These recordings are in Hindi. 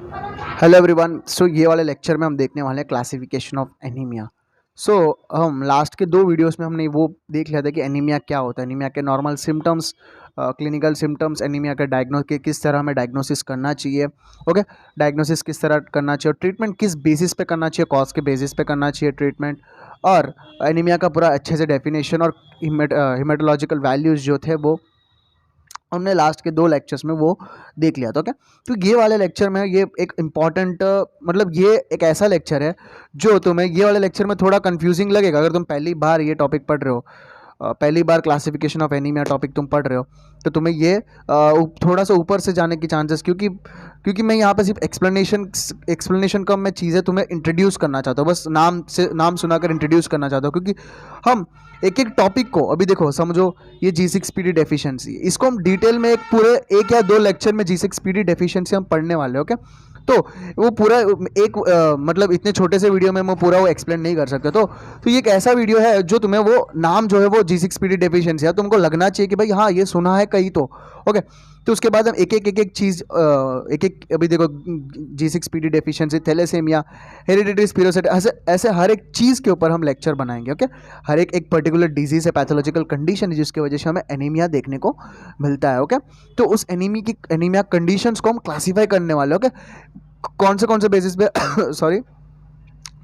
Hello everyone. सो ये वाले लेक्चर में हम देखने वाले हैं क्लासिफिकेशन ऑफ एनीमिया। सो हम लास्ट के दो वीडियोस में हमने वो देख लिया था कि एनीमिया क्या होता है, एनीमिया के normal symptoms, clinical symptoms, anaemia का किस तरह हमें डायग्नोसिस करना चाहिए। ओके, डायग्नोसिस किस तरह करना चाहिए और ट्रीटमेंट किस बेसिस पे करना चाहिए, कॉज के बेसिस पे करना चाहिए ट्रीटमेंट, और एनीमिया का पूरा अच्छे से डेफिनेशन और हिमेटोलॉजिकल वैल्यूज़ जो थे वो हमने लास्ट के दो लेक्चर्स में वो देख लिया था। ओके, तो ये वाले लेक्चर में ये एक इम्पॉर्टेंट, मतलब ये एक ऐसा लेक्चर है जो तुम्हें ये वाले लेक्चर में थोड़ा कंफ्यूजिंग लगेगा अगर तुम पहली बार ये टॉपिक पढ़ रहे हो। पहली बार क्लासिफिकेशन ऑफ एनीमिया टॉपिक तुम पढ़ रहे हो तो तुम्हें ये थोड़ा सा ऊपर से जाने की चांसेस, क्योंकि क्योंकि मैं यहाँ पे सिर्फ एक्सप्लेनेशन का मैं चीज़ें तुम्हें इंट्रोड्यूस करना चाहता हूँ, बस नाम सुनाकर इंट्रोड्यूस करना चाहता हूँ, क्योंकि हम एक एक टॉपिक को, अभी देखो समझो ये G6PD डेफिशिएंसी, इसको हम डिटेल में एक पूरे एक या दो लेक्चर में G6PD डेफिशिएंसी हम पढ़ने वाले हैं। ओके, तो वो पूरा एक मतलब इतने छोटे से वीडियो में मैं पूरा वो एक्सप्लेन नहीं कर सकता। तो ये एक ऐसा वीडियो है जो तुम्हें वो नाम जो है वो G6PD डेफिशिएंसी है, तुमको लगना चाहिए कि भाई हाँ ये सुना है कहीं तो। ओके, तो उसके बाद हम एक एक चीज़ एक एक, अभी देखो G6PD डेफिशिएंसी, थैलेसेमिया, हेरिडिटरी स्पिरोसिटी, ऐसे ऐसे हर एक चीज़ के ऊपर हम लेक्चर बनाएंगे। ओके, हर एक एक पर्टिकुलर डिजीज है, पैथोलॉजिकल कंडीशन है जिसकी वजह से हमें एनीमिया देखने को मिलता है। ओके, तो उस एनीमिया कंडीशंस को हम क्लासीफाई करने वाले। ओके, कौन से बेसिस पे सॉरी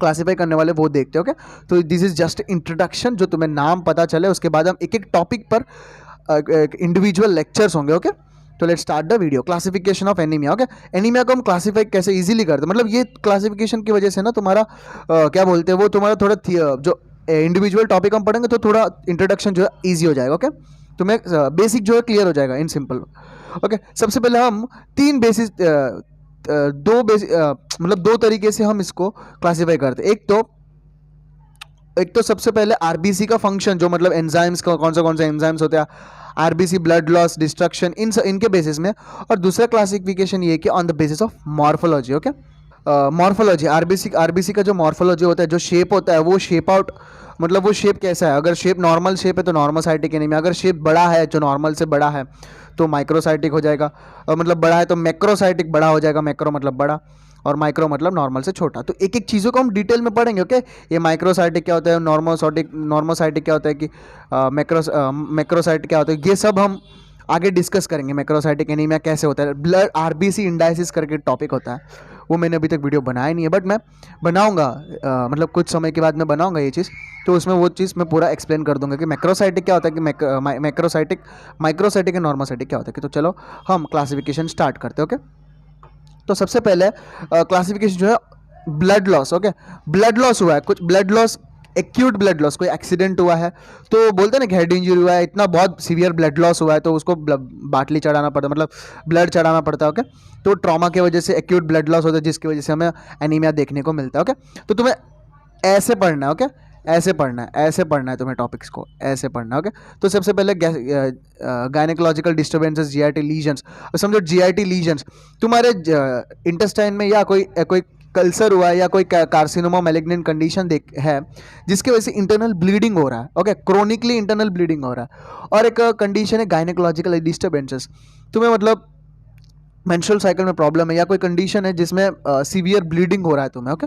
क्लासीफाई करने वाले वो देखते हो। ओके, तो दिस इज जस्ट इंट्रोडक्शन, जो तुम्हें नाम पता चले उसके बाद हम एक एक टॉपिक पर इंडिविजुअल लेक्चर्स होंगे। ओके, तो let's start the video. Classification of anaemia. Okay, anaemia को हम क्लासीफाई कैसे इजीली करते हैं, मतलब ये क्लासिफिकेशन की वजह से ना तुम्हारा क्या बोलते हैं वो, तुम्हारा थोड़ा जो इंडिविजुअल टॉपिक हम पढ़ेंगे तो थोड़ा इंट्रोडक्शन जो है ईजी हो जाएगा। ओके, तुम्हें बेसिक जो है क्लियर हो जाएगा इन सिंपल। ओके, सबसे पहले हम तीन बेसिस मतलब दो तरीके से हम इसको क्लासीफाई करते हैं। एक तो सबसे पहले आरबीसी का फंक्शन, जो मतलब एंजाइम्स का कौन से एंजाइम्स होते हैं, आरबीसी, ब्लड लॉस, डिस्ट्रक्शन, इनके बेसिस में। और दूसरा क्लासिफिकेशन ये कि on the basis of morphology. Okay, morphology, RBC का जो मॉर्फोलॉजी होता है, जो शेप होता है, वो शेप आउट, मतलब वो शेप कैसा है। अगर शेप नॉर्मल शेप है तो नॉर्मोसाइटिक एनीमिया, अगर शेप बड़ा है जो नॉर्मल से बड़ा है तो माइक्रोसाइटिक हो जाएगा, और मतलब बड़ा है तो मैक्रोसाइटिक, बड़ा हो जाएगा, मैक्रो मतलब बड़ा और माइक्रो मतलब नॉर्मल से छोटा। तो एक एक चीज़ों को हम डिटेल में पढ़ेंगे। ओके, ये माइक्रोसाइटिक क्या होता है, नॉर्मोसाइटिक क्या होता है, कि मैक्रोसाइटिक क्या होता है, ये सब हम आगे डिस्कस करेंगे। मैक्रोसाइटिक एनीमिया कैसे होता है, ब्लड आरबीसी इंडाइसिस करके टॉपिक होता है, वो मैंने अभी तक वीडियो बनाया नहीं है, बट मैं बनाऊंगा, मतलब कुछ समय के बाद मैं बनाऊंगा ये चीज़, तो उसमें वो चीज़ मैं पूरा एक्सप्लेन कर दूंगा कि मैक्रोसाइटिक क्या होता है, कि मैक्रोसाइटिक, माइक्रोसाइटिक और नॉर्मोसाइटिक क्या होता है। कि तो चलो हम क्लासिफिकेशन स्टार्ट करते हैं। ओके, तो सबसे पहले क्लासिफिकेशन जो है blood loss. Okay, blood loss हुआ है, कुछ blood loss, acute blood loss, कोई एक्सीडेंट हुआ है तो बोलते हैं ना कि हेड इंजरी हुआ है, इतना बहुत सीवियर ब्लड लॉस हुआ है तो उसको बाटली चढ़ाना पड़ता है, मतलब ब्लड चढ़ाना पड़ता है। ओके, तो ट्रॉमा की वजह से एक्यूट ब्लड लॉस होता है जिसकी वजह से हमें एनीमिया देखने को मिलता है। ओके, तो तुम्हें ऐसे पढ़ना है। ओके, ऐसे पढ़ना है तुम्हें टॉपिक्स को, ऐसे पढ़ना है। ओके, तो सबसे पहले गायनेकोलॉजिकल डिस्टर्बेंसेस, जीआईटी लीजन्स। समझो जीआईटी लीजन्स तुम्हारे इंटेस्टाइन में, या कोई कोई कल्सर हुआ है या कोई कार्सिनोमा मैलिग्नेंट कंडीशन देख है जिसकी वजह से इंटरनल ब्लीडिंग हो रहा है। ओके, क्रोनिकली इंटरनल ब्लीडिंग हो रहा है। और एक कंडीशन है गायनेकोलॉजिकल डिस्टर्बेंसेस, तुम्हें मतलब मेंस्ट्रुअल साइकिल में प्रॉब्लम है, या कोई कंडीशन है जिसमें सीवियर ब्लीडिंग हो रहा है तुम्हें। ओके,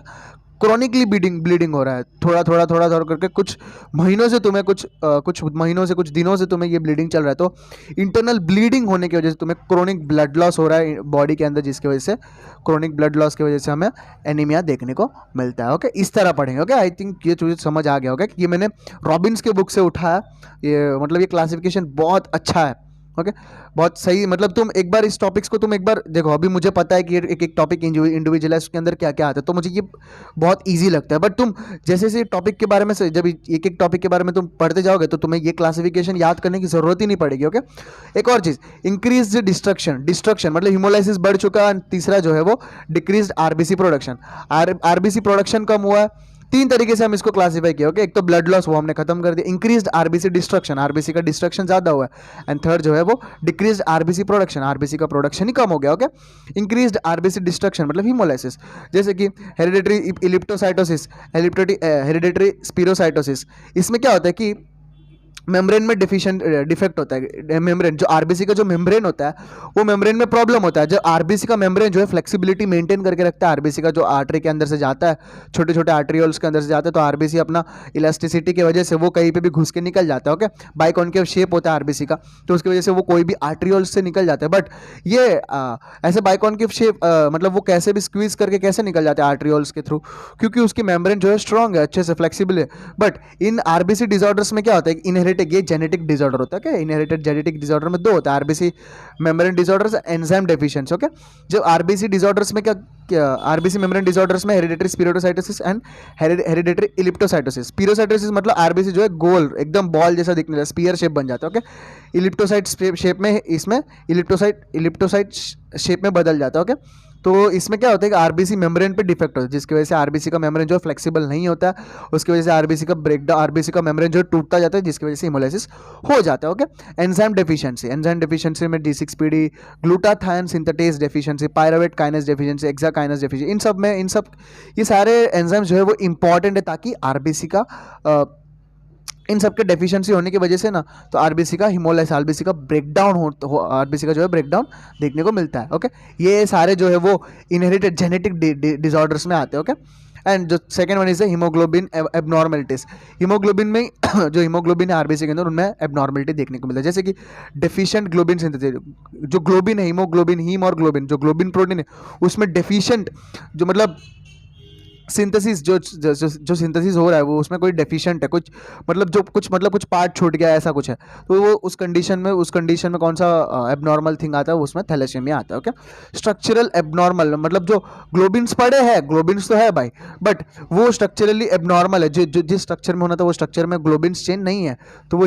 क्रॉनिकली ब्लीडिंग हो रहा है, थोड़ा करके कुछ महीनों से तुम्हें, कुछ महीनों से, कुछ दिनों से तुम्हें ये ब्लीडिंग चल रहा है, तो इंटरनल ब्लीडिंग होने की वजह से तुम्हें क्रोनिक ब्लड लॉस हो रहा है बॉडी के अंदर, जिसकी वजह से क्रोनिक ब्लड लॉस की वजह से हमें एनीमिया देखने को मिलता है। ओके, इस तरह पढ़ेंगे। ओके, आई थिंक ये चीज़ समझ आ गया होगा कि ये मैंने रॉबिन्स के बुक से उठाया, ये मतलब ये क्लासिफिकेशन बहुत अच्छा है। ओके, बहुत सही, मतलब तुम एक बार इस टॉपिक्स को तुम एक बार देखो, अभी मुझे पता है कि एक एक टॉपिक इंडिविजुअल है, उसके अंदर क्या क्या आता है, तो मुझे ये बहुत इजी लगता है। बट तुम जैसे जैसे टॉपिक के बारे में से, जब एक एक टॉपिक के बारे में तुम पढ़ते जाओगे तो तुम्हें ये क्लासिफिकेशन याद करने की जरूरत ही नहीं पड़ेगी। ओके, एक और चीज़, इंक्रीज डिस्ट्रक्शन मतलब हिमोलाइसिस बढ़ चुका है। तीसरा जो है वो decrease RBC production, RBC production कम हुआ है। तीन तरीके से हम इसको क्लासीफाई किया। ओके, एक तो ब्लड लॉस, वो हमने खत्म कर दिया। इंक्रीज्ड आरबीसी डिस्ट्रक्शन, आरबीसी का डिस्ट्रक्शन ज्यादा हुआ है। एंड थर्ड जो है वो डिक्रीज्ड आरबीसी प्रोडक्शन, आरबीसी का प्रोडक्शन ही कम हो गया। ओके, इंक्रीज्ड आरबीसी डिस्ट्रक्शन मतलब हीमोलाइसिस, जैसे कि हेरिडेटरी इलिप्टोसाइटोसिस, हेरिडेटरी स्पिरोसाइटोसिस। इसमें क्या होता है कि मेम्ब्रेन में डिफेक्ट होता है। मेम्ब्रेन जो आरबीसी का जो मेम्ब्रेन होता है वो मेम्ब्रेन में प्रॉब्लम होता है। जो आरबीसी का मेम्ब्रेन जो है फ्लेक्सिबिलिटी मेंटेन करके रखता है। आरबीसी का जो आर्टरी के अंदर से जाता है, छोटे छोटे आर्टरियोल्स के अंदर से जाता है, तो आरबीसी अपना इलास्टिसिटी की वजह से वो कहीं पे भी घुस के निकल जाता है। ओके, बाइकॉन्केव शेप होता है आरबीसी का, तो उसकी वजह से वो कोई भी आर्टरियोल्स से निकल जाता है। बट ये ऐसे बाइकॉन्केव शेप मतलब वो कैसे भी स्क्वीज करके कैसे निकल जाते हैं आर्टरियोल्स के थ्रू, क्योंकि उसकी मेम्ब्रेन जो है स्ट्रॉन्ग है, अच्छे से फ्लेक्सिबल है। बट इन आरबीसी डिसऑर्डर्स में क्या होता है, इनहेरिटेड, ये जेनेटिक डिसऑर्डर होता है। क्या इनहेरिटेड जेनेटिक डिसऑर्डर में दो होता है, RBC membrane disorders, enzyme deficiency. Okay, जो आरबीसी डिसऑर्डर्स में क्या आरबीसी मेम्ब्रेन डिसऑर्डर्स में हेरिडेटरी स्पीरोडोसाइटोसिस एंड हेरिडेटरी इलिप्टोसाइटोसिस। स्पीरोसाइटोसिस मतलब आरबीसी जो है गोल एकदम बॉल जैसा दिखने लगता है, स्पीयर शेप बन जाता है। ओके, इलिप्टोसाइट शेप में, इसमें इलिप्टोसाइट शेप में बदल जाता है। ओके, तो इसमें क्या होता है कि आरबीसी मेम्ब्रेन पे डिफेक्ट होता है, जिसकी वजह से आरबीसी का मेम्ब्रेन जो है फ्लेक्सिबल नहीं होता है, उसकी वजह से आरबीसी का ब्रेकडाउन, आरबीसी का मेम्ब्रेन जो है टूटता जाता है, जिसकी वजह से हिमोलाइसिस हो जाता है। ओके, एंजाइम डेफिशिएंसी में D6PD, glutathione synthetase deficiency, pyruvate kinase deficiency, hexokinase deficiency, इन सब ये सारे एंजाइम जो है वो इंपॉर्टेंट है, ताकि आरबीसी का इन सब के डेफिशिएंसी होने की वजह से ना, तो आरबीसी का हिमोलाइसिस, आरबीसी का ब्रेकडाउन हो आरबीसी का जो है ब्रेकडाउन देखने को मिलता है। ओके, ये सारे जो है वो इनहेरिटेड जेनेटिक डिसऑर्डर्स में आते हैं। ओके, एंड जो second one is haemoglobin abnormalities. Haemoglobin में जो हीमोग्लोबिन है आरबीसी के अंदर, उनमें एबनॉर्मलिटी देखने को मिलता है, जैसे कि डेफिशिएंट ग्लोबिन सिंथेसिस। जो ग्लोबिन है, हीमोग्लोबिन, हीम और ग्लोबिन, जो ग्लोबिन प्रोटीन है उसमें डेफिशिएंट, जो मतलब सिंथेसिस जो सिंथेसिस हो रहा है वो उसमें कोई डेफिशिएंट है, कुछ पार्ट छूट गया, ऐसा कुछ है, तो वो उस कंडीशन में कौन सा एबनॉर्मल थिंग आता है, उसमें थैलेसेमिया आता है। ओके, स्ट्रक्चरल एबनॉर्मल मतलब जो ग्लोबिन्स पड़े हैं, ग्लोबिन्स तो है भाई, बट वो स्ट्रक्चरली एबनॉर्मल है, जिस स्ट्रक्चर में होना था वो स्ट्रक्चर में ग्लोबिन्स चेंज नहीं है, तो वो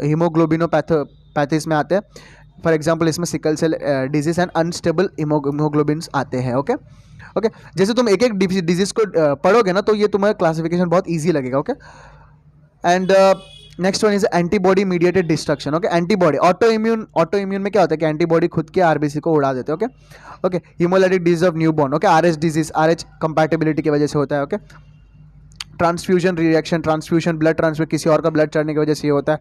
हीमोग्लोबिनोपैथीज में आते हैं। फॉर एग्जाम्पल इसमें sickle cell disease and unstable haemoglobins आते हैं। ओके, ओके, जैसे तुम एक एक डिजीज को पढ़ोगे ना, तो ये तुम्हारा क्लासिफिकेशन बहुत इजी लगेगा। Okay, and next one is antibody mediated destruction. Okay, antibody, auto immune में क्या होता है कि एंटीबॉडी खुद के आरबीसी को उड़ा देते हैं। Okay, okay, haemolytic disease of newborn. Okay, RH disease, RH compatibility की वजह से होता है। Okay, transfusion reaction, transfusion blood transfer, किसी और का ब्लड चढ़ने की वजह से ये होता है।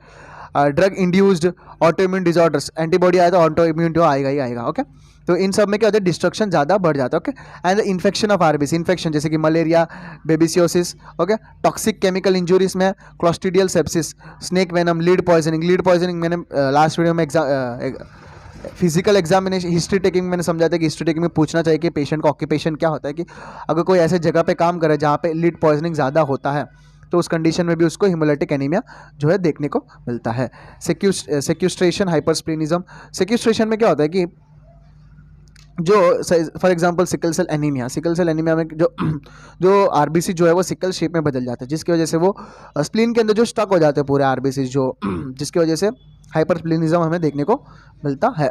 Drug induced auto immune disorders, antibody आया तो ऑटो इम्यून तो आएगा ही आएगा। ओके, तो इन सब में क्या होता है, डिस्ट्रक्शन ज़्यादा बढ़ जाता है। Okay, and infection of RBC, infection जैसे कि malaria, babesiosis. Okay, toxic chemical injuries में clostridial sepsis, snake venom, lead poisoning मैंने लास्ट वीडियो में फिजिकल एग्जामिनेशन हिस्ट्री टेकिंग मैंने समझा था कि हिस्ट्री टेकिंग में पूछना चाहिए कि पेशेंट का ऑक्यूपेशन क्या होता है, कि अगर कोई ऐसे जगह पे काम करे जहाँ पे लीड पॉइजनिंग ज़्यादा होता है, तो उस कंडीशन में भी उसको हिमोलाइटिक एनीमिया जो है देखने को मिलता है। सेक्यूस्ट्रेशन, हाइपरस्प्लेनिज्म। सेक्यूस्ट्रेशन में क्या होता है कि जो for example sickle cell anaemia में जो आरबीसी जो है वो सिकल शेप में बदल जाता है, जिसकी वजह से वो स्प्लीन के अंदर जो स्टक हो जाते हैं पूरे आरबीसी, जो जिसकी वजह से हाइपरस्प्लेनिज्म हमें देखने को मिलता है।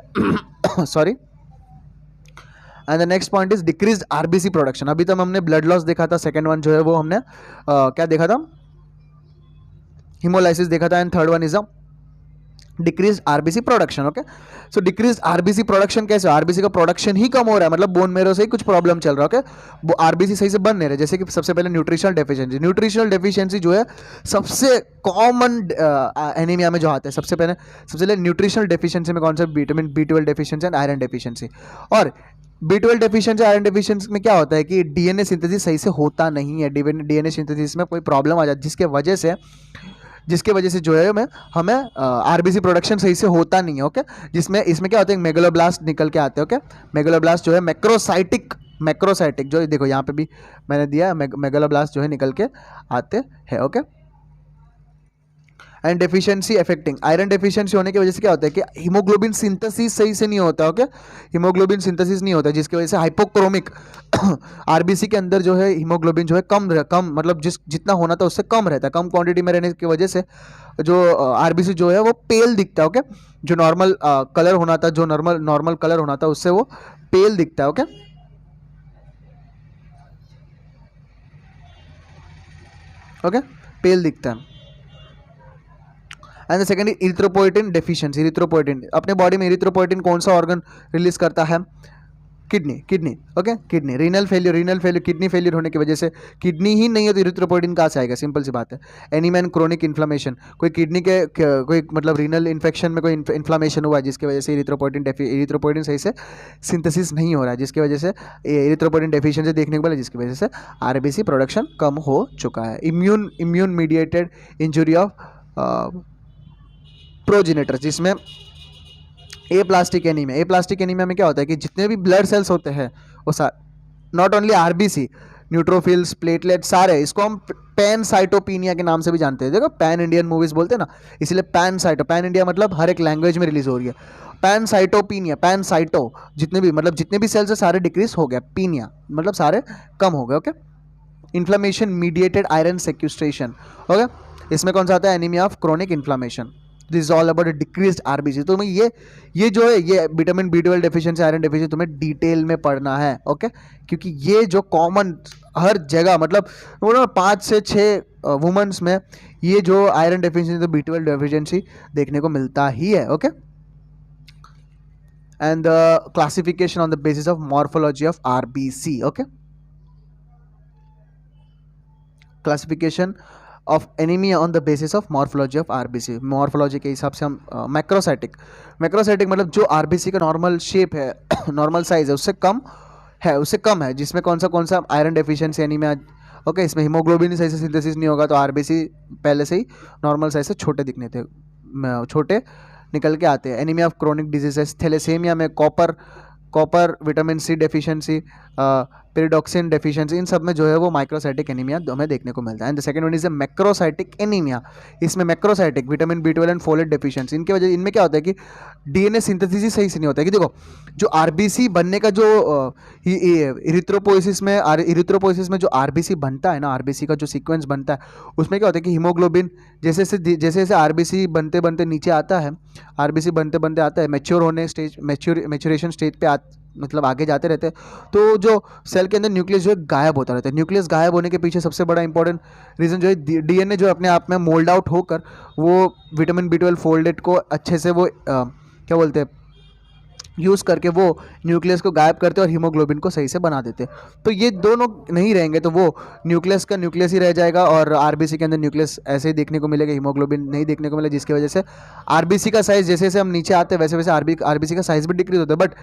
Sorry, and the next point is decrease RBC production. अभी तक हमने ब्लड लॉस देखा था, सेकंड वन जो है वो हमने क्या देखा था, हिमोलाइसिस देखा था, and third one is a decrease RBC production. Okay, so decrease RBC production कैसे, आरबीसी का प्रोडक्शन ही कम हो रहा है, मतलब बोन मेरो से ही कुछ प्रॉब्लम चल रहा है। ओके, वो आरबीसी सही से बन नहीं रहे, जैसे कि सबसे पहले न्यूट्रिशनल डेफिशिएंसी जो है सबसे कॉमन एनीमिया में जो आते हैं, सबसे पहले न्यूट्रिशनल डेफिशिएंसी में कौन सा, vitamin B12 deficiency and iron deficiency. और B12 डेफिशिएंसी, आयरन डेफिशिएंसी में क्या होता है कि डीएनए सिंथेसिस सही से होता नहीं है, डीएनए सिंथेसिस में कोई प्रॉब्लम आ जाती है, जिसके वजह से जो है हमें आरबीसी प्रोडक्शन सही से होता नहीं है। ओके, इसमें क्या होता है, मेगलोब्लास्ट निकल के आते हैं। ओके, मेगलोब्लास्ट जो है मैक्रोसाइटिक जो देखो यहाँ पे भी मैंने दिया, मेगलोब्लास्ट जो है निकल के आते हैं। Okay, and deficiency affecting iron deficiency होने की वजह से क्या होता है कि हीमोग्लोबिन सिंथेसिस सही से नहीं होता। ओके, हीमोग्लोबिन सिंथेसिस नहीं होता, जिसकी वजह से हाइपोक्रोमिक आरबीसी के अंदर जो है हीमोग्लोबिन जो है कम मतलब जितना होना था उससे कम रहता है, कम क्वांटिटी में रहने की वजह से जो आरबीसी जो है वो पेल दिखता है। ओके, जो नॉर्मल कलर होना था, जो नॉर्मल कलर होना था उससे वो पेल दिखता है। ओके, ओके, पेल दिखता है। And the second is erythropoietin deficiency. Erythropoietin, अपने बॉडी में इरिथ्रोपोइटिन कौन सा ऑर्गन रिलीज करता है, kidney kidney okay, kidney renal failure kidney failure होने की वजह से, किडनी ही नहीं है तो इरिथ्रोपोइटिन कहाँ से आएगा, सिंपल सी बात है। एनीमिया एंड क्रोनिक इन्फ्लामेशन, कोई किडनी के कोई मतलब रीनल इन्फेक्शन में कोई इन्फ्लामेशन हुआ है जिसकी वजह से इरिथ्रोपोइटिन सही से सिंथेसिस नहीं हो रहा है, जिसकी वजह से इरिथ्रोपोइटिन डेफिशिएंसी देखने को मिला, जिसकी वजह से आरबीसी प्रोडक्शन कम हो चुका है। Immune mediated injury of progenitor, जिसमें प्लास्टिक एनीमिया में क्या होता है कि जितने भी ब्लड सेल्स होते हैं वो not only RBC, neutrophils, platelet, सारे, इसको हम पैनसाइटोपिनिया के नाम से भी जानते हैं। देखो पैन इंडियन मूवीज बोलते हैं ना, इसलिए पैन इंडिया मतलब हर एक लैंग्वेज में रिलीज हो रही है। पैनसाइटो जितने भी सेल्स है सारे डिक्रीज हो गया, पीनिया मतलब सारे कम हो गए। Okay, inflammation mediated iron sequestration, okay, इसमें कौन सा आता है, anaemia of chronic inflammation. This is all about decreased RBC. तो तुम्हें ये जो है ये vitamin B12 deficiency, iron deficiency तुम्हें डिटेल में पढ़ना है, ओके, क्योंकि ये जो कॉमन हर जगह मतलब 5 से 6 वुमेन्स में ये जो आयरन डेफिशिएंसी तो B12 डेफिशिएंसी देखने को मिलता ही है। Okay, and the classification on the basis of morphology of RBC. Okay, classification of anaemia on the basis of morphology of RBC. Morphology के हिसाब से हम मैक्रोसाइटिक मतलब जो आरबीसी का नॉर्मल शेप है नॉर्मल साइज है उससे कम है, जिसमें कौन सा आयरन डेफिशिएंसी एनीमिया। ओके, इसमें हीमोग्लोबिन सही से सिंथेसिस नहीं होगा तो आरबीसी पहले से ही नॉर्मल साइज से छोटे निकल के आते हैं। Anaemia of chronic diseases, thalassaemia में copper vitamin C deficiency, pyridoxine deficiency, इन सब में जो है वो माइक्रोसाइटिक एनीमिया हमें देखने को मिलता है। And the second one is a macrocytic anaemia. इसमें macrocytic vitamin B12 and folate deficiency, इनकी वजह इनमें क्या होता है कि डीएनए सिंथेसिस ही सही से नहीं होता है। कि देखो जो आरबीसी बनने का जो इरिथ्रोपोइसिस में जो आरबीसी बनता है ना, आरबीसी का जो सीक्वेंस बनता है उसमें क्या होता है कि हीमोग्लोबिन जैसे जैसे आरबीसी बनते बनते नीचे आता है, आरबीसी बनते बनते आता है मैच्योरेशन स्टेज पे मतलब आगे जाते रहते हैं, तो जो सेल के अंदर न्यूक्लियस जो है गायब होता रहता है। न्यूक्लियस गायब होने के पीछे सबसे बड़ा इंपॉर्टेंट रीज़न जो है डीएनए जो अपने आप में मोल्ड आउट होकर वो विटामिन B12 फोल्डेट को अच्छे से वो क्या बोलते हैं यूज़ करके वो न्यूक्लियस को गायब करते हैं और हीमोग्लोबिन को सही से बना देते हैं। तो ये दोनों नहीं रहेंगे तो वो न्यूक्लियस ही रह जाएगा और आरबीसी के अंदर न्यूक्लियस ऐसे ही देखने को मिलेगा, हीमोग्लोबिन नहीं देखने को मिलेगा, जिसकी वजह से आरबीसी का साइज जैसे जैसे हम नीचे आते हैं वैसे वैसे आरबीसी का साइज भी डिक्रीज होता है। बट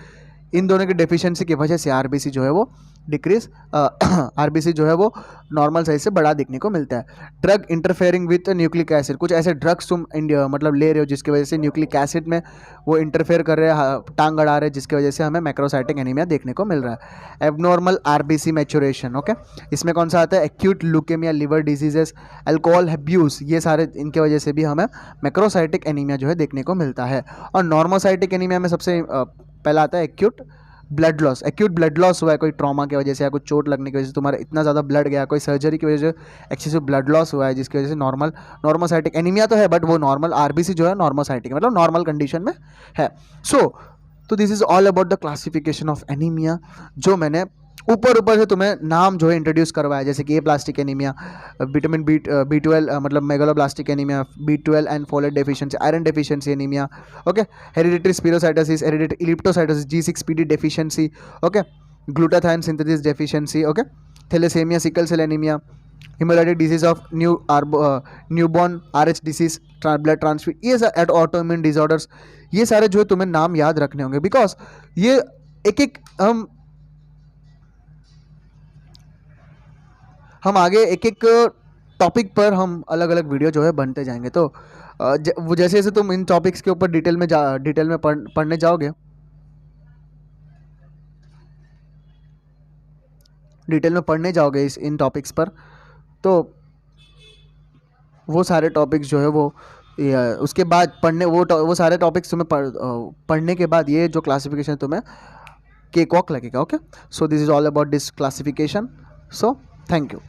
इन दोनों की डेफिशिएंसी की वजह से आरबीसी जो है वो आरबीसी जो है वो नॉर्मल साइज से बड़ा देखने को मिलता है। Drug interfering with nucleic acid, कुछ ऐसे ड्रग्स तुम मतलब ले रहे हो जिसकी वजह से न्यूक्लिक एसिड में वो इंटरफेयर कर रहे हैं, टांग अड़ा रहे हैं, जिसकी वजह से हमें मैक्रोसाइटिक एनीमिया देखने को मिल रहा है। एबनॉर्मल आरबीसी मैच्योरेशन, ओके, इसमें कौन सा आता है, acute leukaemia, liver diseases, alcohol abuse, ये सारे इनके वजह से भी हमें मैक्रोसाइटिक एनीमिया जो है देखने को मिलता है। और नॉर्मोसाइटिक एनीमिया में सबसे पहला आता है एक्यूट ब्लड लॉस हुआ है, कोई ट्रॉमा की वजह से या कोई चोट लगने की वजह से तुम्हारा इतना ज़्यादा ब्लड गया, कोई सर्जरी की वजह से एक्सेसिव ब्लड लॉस हुआ है, जिसकी वजह से नॉर्मोसाइटिक एनीमिया तो है बट वो नॉर्मल आरबीसी जो है नॉर्मोसाइटिक मतलब नॉर्मल कंडीशन में है। तो this is all about the classification of anaemia, जो मैंने ऊपर से तुम्हें नाम जो है इंट्रोड्यूस करवाया, जैसे कि प्लास्टिक एनीमिया, विटामिन B12 मतलब megaloblastic anaemia, B12 and folate deficiency, iron deficiency anaemia, okay, hereditary spherocytosis, hereditary elliptocytosis, G6PD deficiency, okay, glutathione synthesis deficiency, okay, thalassaemia, sickle cell anaemia, haemolytic disease of newborn RH disease, blood transfusion, ये ऑटोइम्यून डिसऑर्डर्स, ये सारे जो है तुम्हें नाम याद रखने होंगे, बिकॉज ये एक हम आगे एक टॉपिक पर हम अलग अलग वीडियो जो है बनते जाएंगे। तो वो जैसे जैसे तुम इन टॉपिक्स के ऊपर डिटेल में पढ़ने जाओगे, इन टॉपिक्स पर, तो वो सारे टॉपिक्स जो है वो उसके बाद वो सारे टॉपिक्स तुम्हें पढ़ने के बाद ये जो क्लासिफिकेशन तुम्हें केक वॉक लगेगा। Okay, so this is all about this classification, so thank you.